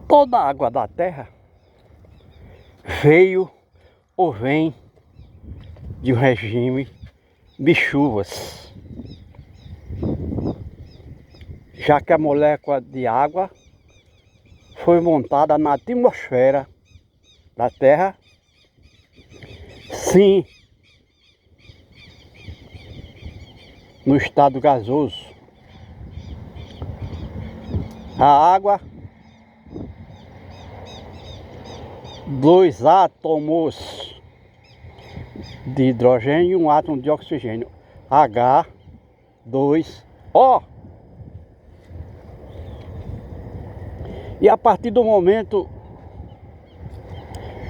Toda a água da terra veio ou vem de um regime de chuvas, já que a molécula de água foi montada na atmosfera da Terra, sim, no estado gasoso. A água, 2 átomos de hidrogênio e 1 átomo de oxigênio, H2O. E a partir do momento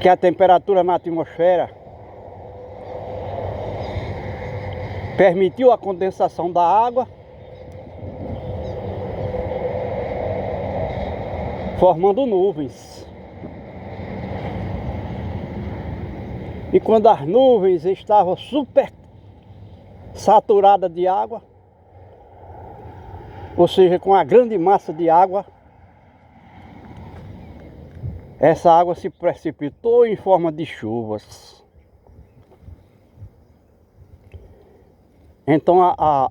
que a temperatura na atmosfera permitiu a condensação da água, formando nuvens. E quando as nuvens estavam super saturadas de água, ou seja, com a grande massa de água, essa água se precipitou em forma de chuvas. Então a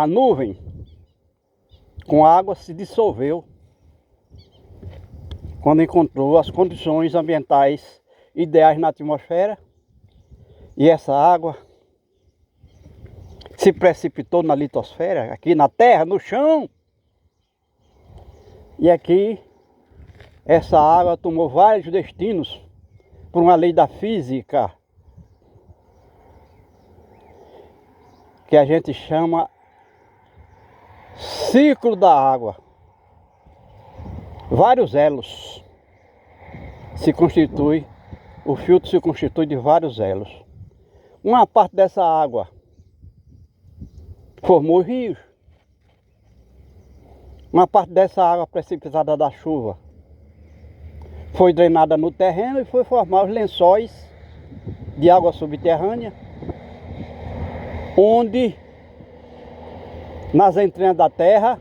nuvem com água se dissolveu quando encontrou as condições ambientais ideais na atmosfera, e essa água se precipitou na litosfera, aqui na terra, no chão. E aqui essa água tomou vários destinos por uma lei da física que a gente chama ciclo da água. Vários elos se constituem, o filtro se constitui de vários elos. Uma parte dessa água formou rios. Uma parte dessa água precipitada da chuva foi drenada no terreno e foi formar os lençóis de água subterrânea, onde nas entranhas da terra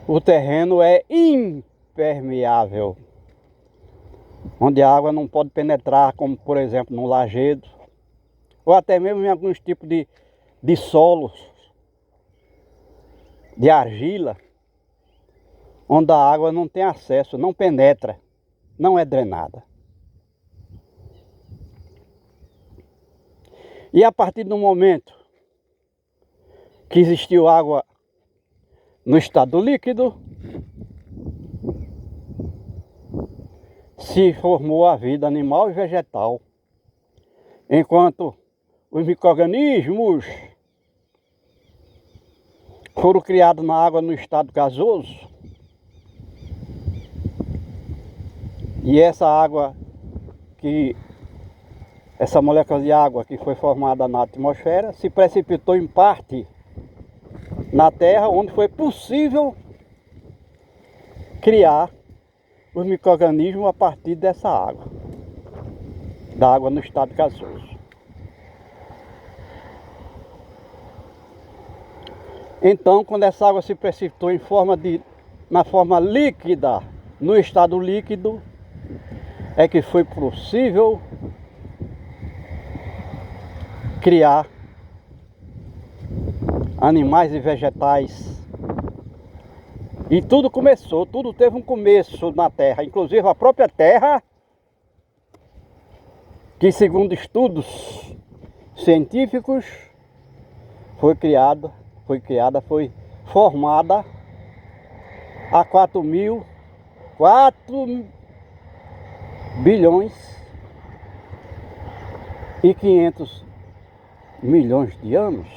o terreno é impermeável, onde a água não pode penetrar, como por exemplo no lajedo, ou até mesmo em alguns tipos de solos, de argila, onde a água não tem acesso, não penetra, não é drenada. E a partir do momento que existiu água no estado líquido, se formou a vida animal e vegetal, enquanto os micro-organismos foram criados na água no estado gasoso. E essa água, essa molécula de água que foi formada na atmosfera, se precipitou em parte na terra, onde foi possível criar os micro-organismos a partir dessa água, da água no estado gasoso. Então, quando essa água se precipitou na forma líquida, no estado líquido, é que foi possível criar animais e vegetais. E tudo começou, tudo teve um começo na Terra, inclusive a própria Terra, que segundo estudos científicos foi formada há 4 bilhões e 500 milhões de anos.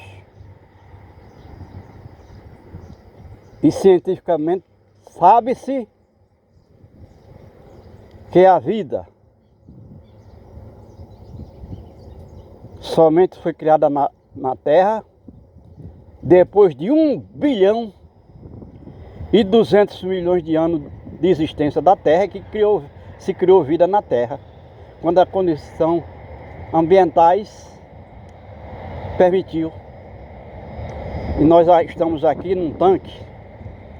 E cientificamente sabe-se que a vida somente foi criada na Terra depois de 1 bilhão e 200 milhões de anos de existência da Terra, que se criou vida na Terra, quando as condições ambientais permitiu E nós estamos aqui num tanque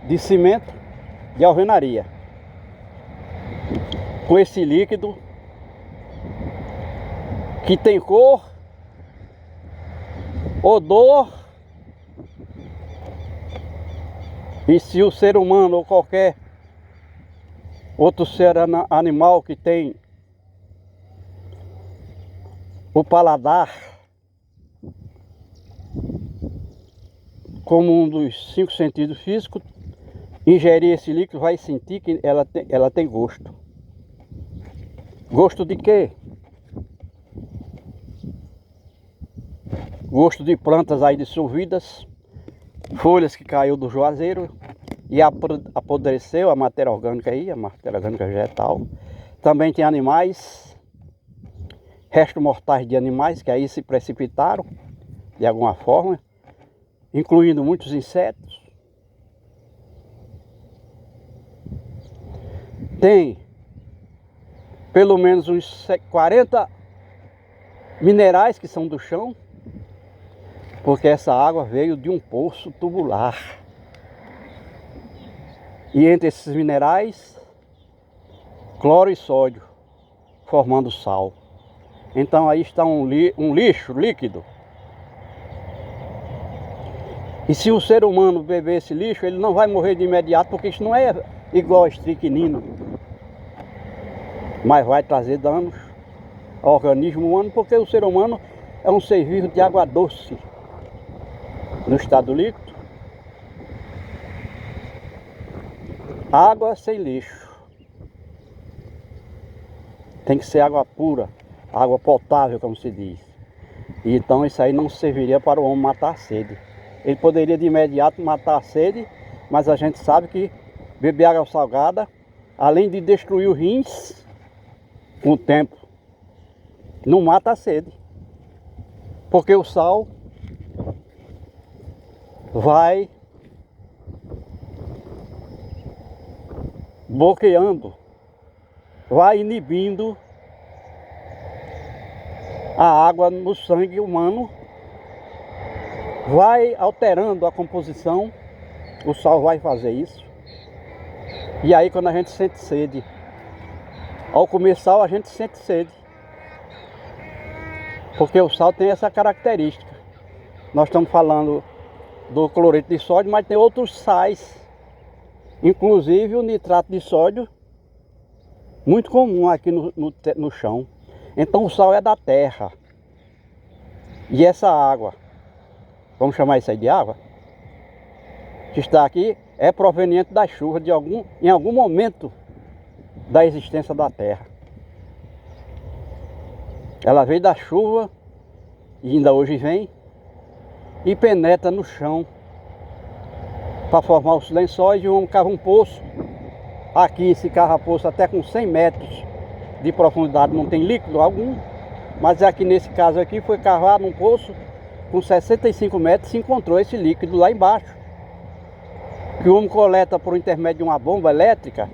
de cimento de alvenaria, com esse líquido que tem cor, odor, e se o ser humano ou qualquer outro ser animal que tem o paladar como um dos 5 sentidos físicos, ingerir esse líquido, vai sentir que ela tem gosto. Gosto de quê? Gosto de plantas aí dissolvidas, folhas que caiu do juazeiro e apodreceu a matéria orgânica aí, a matéria orgânica vegetal. Também tem animais, restos mortais de animais que aí se precipitaram de alguma forma, incluindo muitos insetos. Tem pelo menos uns 40 minerais que são do chão, porque essa água veio de um poço tubular. E entre esses minerais, cloro e sódio, formando sal. Então aí está um lixo líquido. E se o ser humano beber esse lixo, ele não vai morrer de imediato, porque isso não é igual a estricnina, mas vai trazer danos ao organismo humano, porque o ser humano é um ser vivo de água doce no estado líquido. Água sem lixo. Tem que ser água pura, água potável, como se diz. E então isso aí não serviria para o homem matar a sede. Ele poderia de imediato matar a sede, mas a gente sabe que beber água salgada, além de destruir os rins com o tempo, não mata a sede. Porque o sal vai bloqueando, vai inibindo a água no sangue humano, vai alterando a composição, o sal vai fazer isso. E aí quando a gente sente sede, ao comer sal a gente sente sede, porque o sal tem essa característica. Nós estamos falando do cloreto de sódio, mas tem outros sais, inclusive o nitrato de sódio, muito comum aqui no chão. Então o sal é da terra. E essa água, vamos chamar isso aí de água, que está aqui, é proveniente da chuva em algum momento da existência da terra. Ela veio da chuva, e ainda hoje vem, e penetra no chão para formar os lençóis, e o homem cava um poço. Aqui se cava poço até com 100 metros de profundidade, não tem líquido algum, mas aqui nesse caso aqui foi cavado um poço com 65 metros, se encontrou esse líquido lá embaixo, que o homem coleta por intermédio de uma bomba elétrica,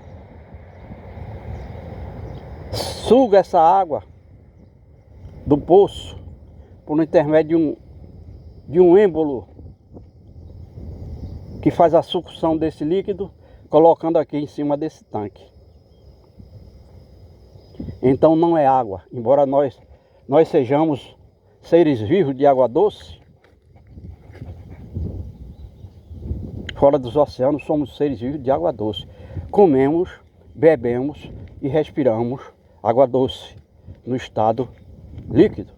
suga essa água do poço por intermédio de um êmbolo que faz a sucção desse líquido, colocando aqui em cima desse tanque. Então não é água, embora nós sejamos seres vivos de água doce, fora dos oceanos somos seres vivos de água doce. Comemos, bebemos e respiramos água doce no estado líquido.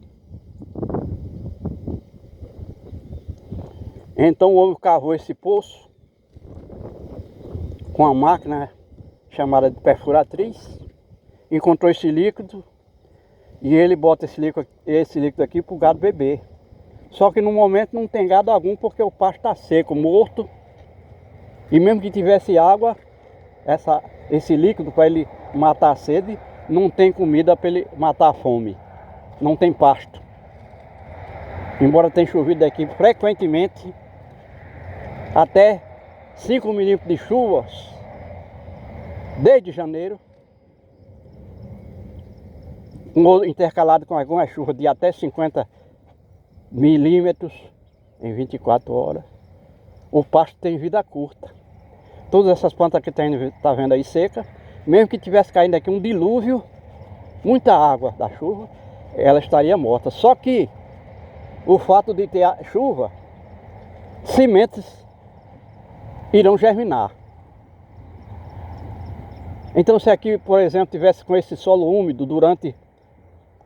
Então o homem cavou esse poço com a máquina chamada de perfuratriz, encontrou esse líquido e ele bota esse líquido aqui para o gado beber. Só que no momento não tem gado algum, porque o pasto está seco, morto, e mesmo que tivesse água, esse líquido para ele matar a sede, não tem comida para ele matar a fome, não tem pasto. Embora tenha chovido aqui frequentemente, até 5 milímetros de chuvas desde janeiro, intercalado com algumas chuvas de até 50 milímetros em 24 horas. o pasto tem vida curta. Todas essas plantas que tá vendo aí seca, mesmo que tivesse caindo aqui um dilúvio, muita água da chuva, ela estaria morta. Só que o fato de ter a chuva, sementes irão germinar. Então se aqui, por exemplo, tivesse com esse solo úmido durante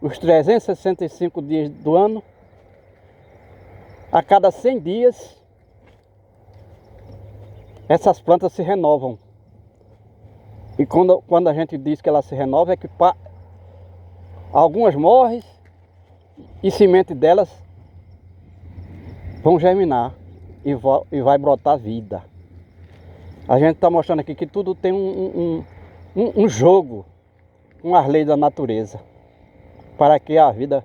os 365 dias do ano, a cada 100 dias essas plantas se renovam. E quando a gente diz que ela se renova, é que algumas morrem e semente delas vão germinar e vai brotar vida. A gente está mostrando aqui que tudo tem um jogo com as leis da natureza, para que a vida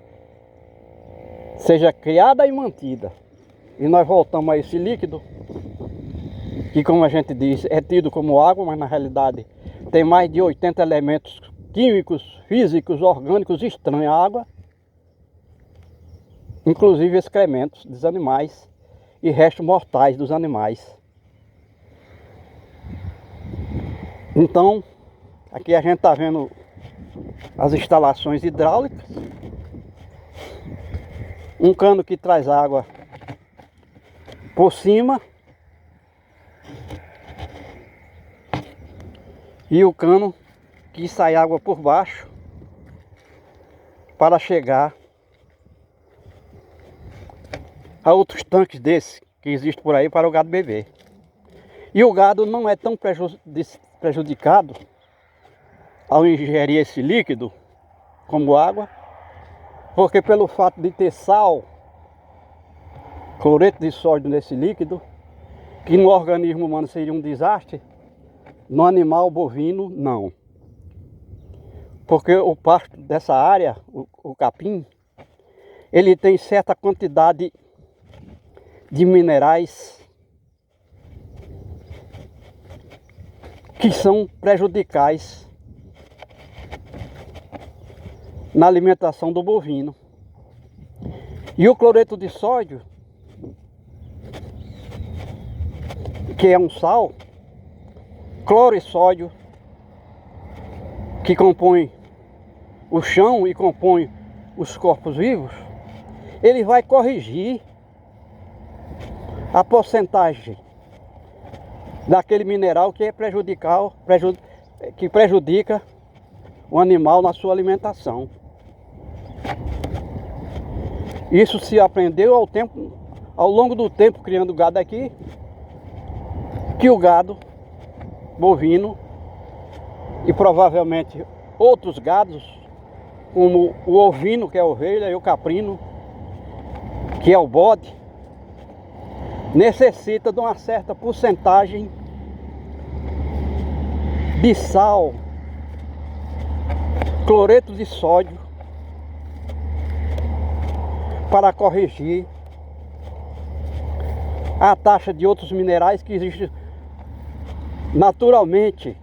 seja criada e mantida. E nós voltamos a esse líquido, que como a gente diz, é tido como água, mas na realidade tem mais de 80 elementos químicos, físicos, orgânicos estranhos à água, inclusive excrementos dos animais e restos mortais dos animais. Então, aqui a gente está vendo as instalações hidráulicas, um cano que traz água por cima e o cano que sai água por baixo para chegar a outros tanques desses que existem por aí para o gado beber. E o gado não é tão prejudicado ao ingerir esse líquido como água, porque pelo fato de ter sal, cloreto de sódio nesse líquido, que no organismo humano seria um desastre, no animal bovino não. Porque o pasto dessa área, o capim, ele tem certa quantidade de minerais que são prejudicais na alimentação do bovino. E o cloreto de sódio, que é um sal, cloro e sódio, que compõe o chão e compõe os corpos vivos, ele vai corrigir a porcentagem daquele mineral que é que prejudica o animal na sua alimentação. Isso se aprendeu ao longo do tempo criando gado aqui, que o gado bovino e provavelmente outros gados, como o ovino, que é a ovelha, e o caprino, que é o bode, necessita de uma certa porcentagem de sal, cloreto de sódio, para corrigir a taxa de outros minerais que existem naturalmente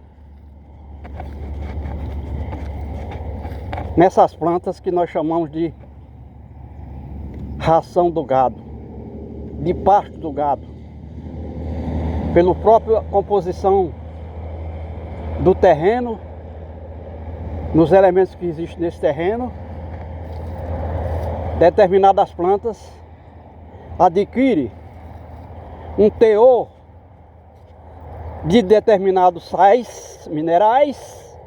nessas plantas que nós chamamos de ração do gado, de pasto do gado, pela própria composição do terreno, nos elementos que existem nesse terreno. Determinadas plantas adquirem um teor de determinados sais minerais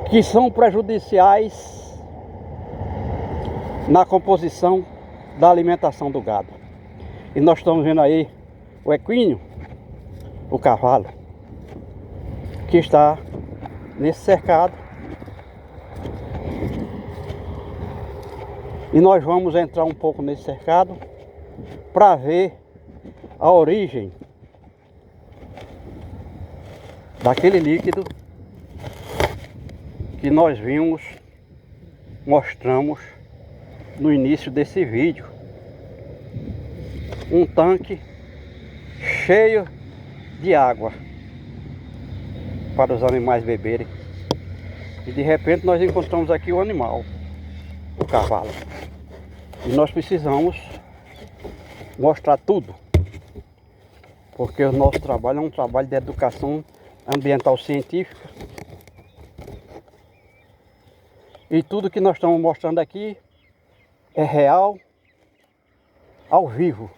que são prejudiciais na composição da alimentação do gado. E nós estamos vendo aí o equino, o cavalo, que está nesse cercado. E nós vamos entrar um pouco nesse cercado para ver a origem daquele líquido que nós vimos, mostramos no início desse vídeo. Um tanque cheio de água para os animais beberem. E de repente nós encontramos aqui o animal, o cavalo. E nós precisamos mostrar tudo. porque o nosso trabalho é um trabalho de educação ambiental científica. E tudo que nós estamos mostrando aqui é real, ao vivo,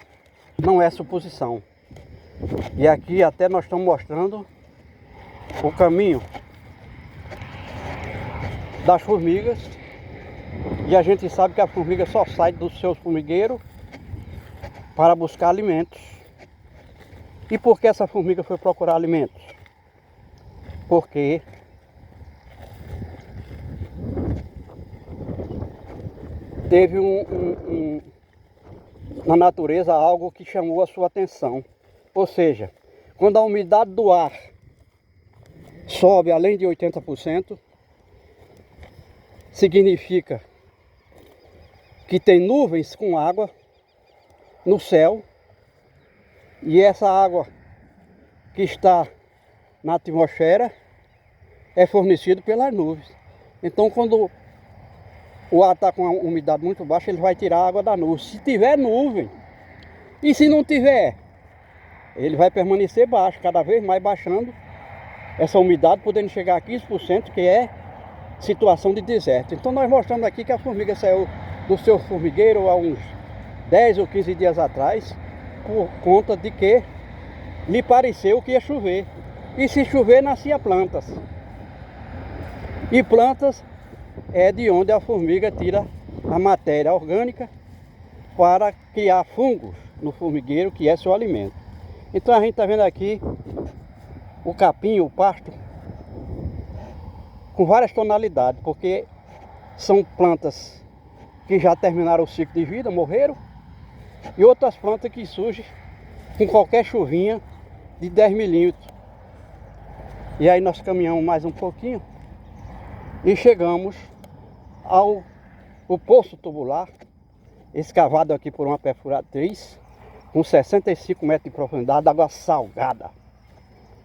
não é suposição. E aqui até nós estamos mostrando o caminho das formigas. E a gente sabe que a formiga só sai do seu formigueiro para buscar alimentos. E por que essa formiga foi procurar alimentos? Porque teve na natureza algo que chamou a sua atenção. Ou seja, quando a umidade do ar sobe além de 80%, significa que tem nuvens com água no céu, e essa água que está na atmosfera é fornecida pelas nuvens. Então, quando o ar está com a umidade muito baixa, ele vai tirar a água da nuvem. Se tiver nuvem, e se não tiver, ele vai permanecer baixo, cada vez mais baixando essa umidade, podendo chegar a 15%, que é situação de deserto. Então nós mostramos aqui que a formiga saiu do seu formigueiro há uns 10 ou 15 dias atrás, por conta de que lhe pareceu que ia chover. E se chover, nascia plantas. E plantas é de onde a formiga tira a matéria orgânica para criar fungos no formigueiro, que é seu alimento. Então a gente está vendo aqui o capim, o pasto, com várias tonalidades, porque são plantas que já terminaram o ciclo de vida, morreram, e outras plantas que surgem com qualquer chuvinha de 10 milímetros. E aí nós caminhamos mais um pouquinho e chegamos ao poço tubular, escavado aqui por uma perfuratriz, com 65 metros de profundidade, água salgada.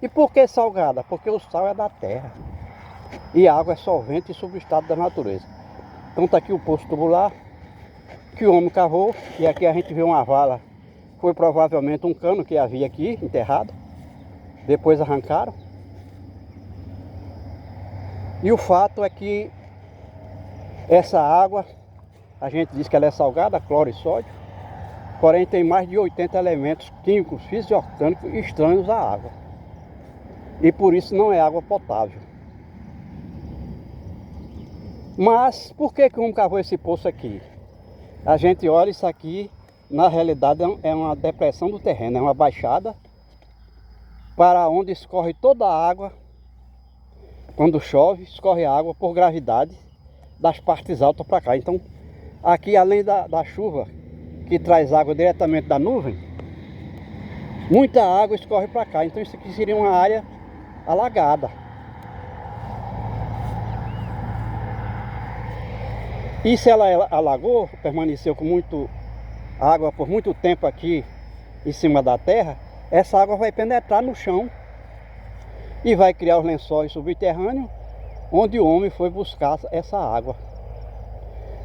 E por que salgada? Porque o sal é da terra e a água é solvente e substrato da natureza. Então está aqui o poço tubular que o homem cavou, e aqui a gente vê uma vala. Foi provavelmente um cano que havia aqui enterrado, depois arrancaram. E o fato é que essa água, a gente diz que ela é salgada, cloro e sódio, porém tem mais de 80 elementos químicos, físicos e orgânicos estranhos à água. E por isso não é água potável. Mas por que o homem cavou esse poço aqui? A gente olha isso aqui, na realidade é uma depressão do terreno, é uma baixada para onde escorre toda a água. Quando chove, escorre água por gravidade das partes altas para cá. Então, aqui além da chuva, que traz água diretamente da nuvem, muita água escorre para cá. Então isso aqui seria uma área alagada. E se ela alagou, permaneceu com muito água por muito tempo aqui em cima da terra, essa água vai penetrar no chão e vai criar os lençóis subterrâneos, onde o homem foi buscar essa água.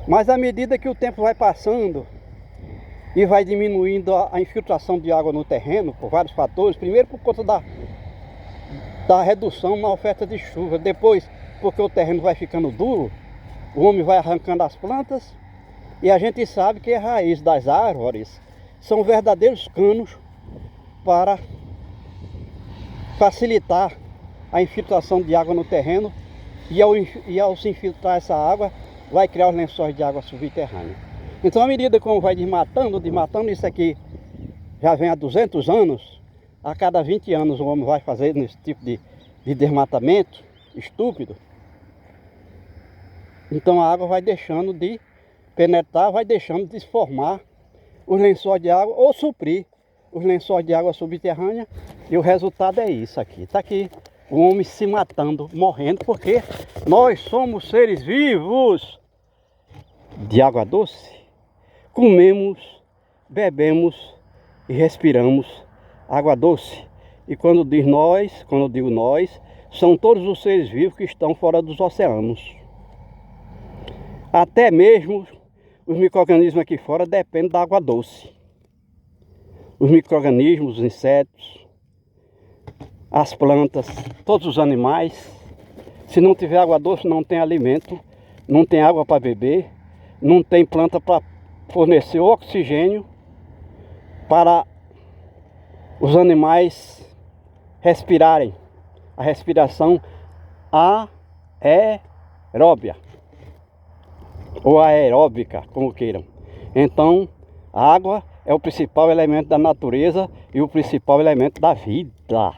Mas à medida que o tempo vai passando e vai diminuindo a infiltração de água no terreno, por vários fatores, primeiro por conta da redução na oferta de chuva, depois porque o terreno vai ficando duro, o homem vai arrancando as plantas, e a gente sabe que a raiz das árvores são verdadeiros canos para facilitar a infiltração de água no terreno, e ao se infiltrar essa água, vai criar os lençóis de água subterrânea. Então, à medida como vai desmatando, isso aqui já vem há 200 anos, a cada 20 anos o homem vai fazer esse tipo de desmatamento estúpido. Então a água vai deixando de penetrar, vai deixando de formar os lençóis de água ou suprir os lençóis de água subterrânea, e o resultado é isso aqui. Está aqui o homem se matando, morrendo, porque nós somos seres vivos de água doce. Comemos, bebemos e respiramos água doce. E quando digo nós, são todos os seres vivos que estão fora dos oceanos. Até mesmo os micro-organismos aqui fora dependem da água doce. os micro-organismos, os insetos, as plantas, todos os animais. Se não tiver água doce, não tem alimento, não tem água para beber, não tem planta para fornecer oxigênio para os animais respirarem. A respiração aeróbia ou aeróbica, como queiram. Então, a água é o principal elemento da natureza e o principal elemento da vida.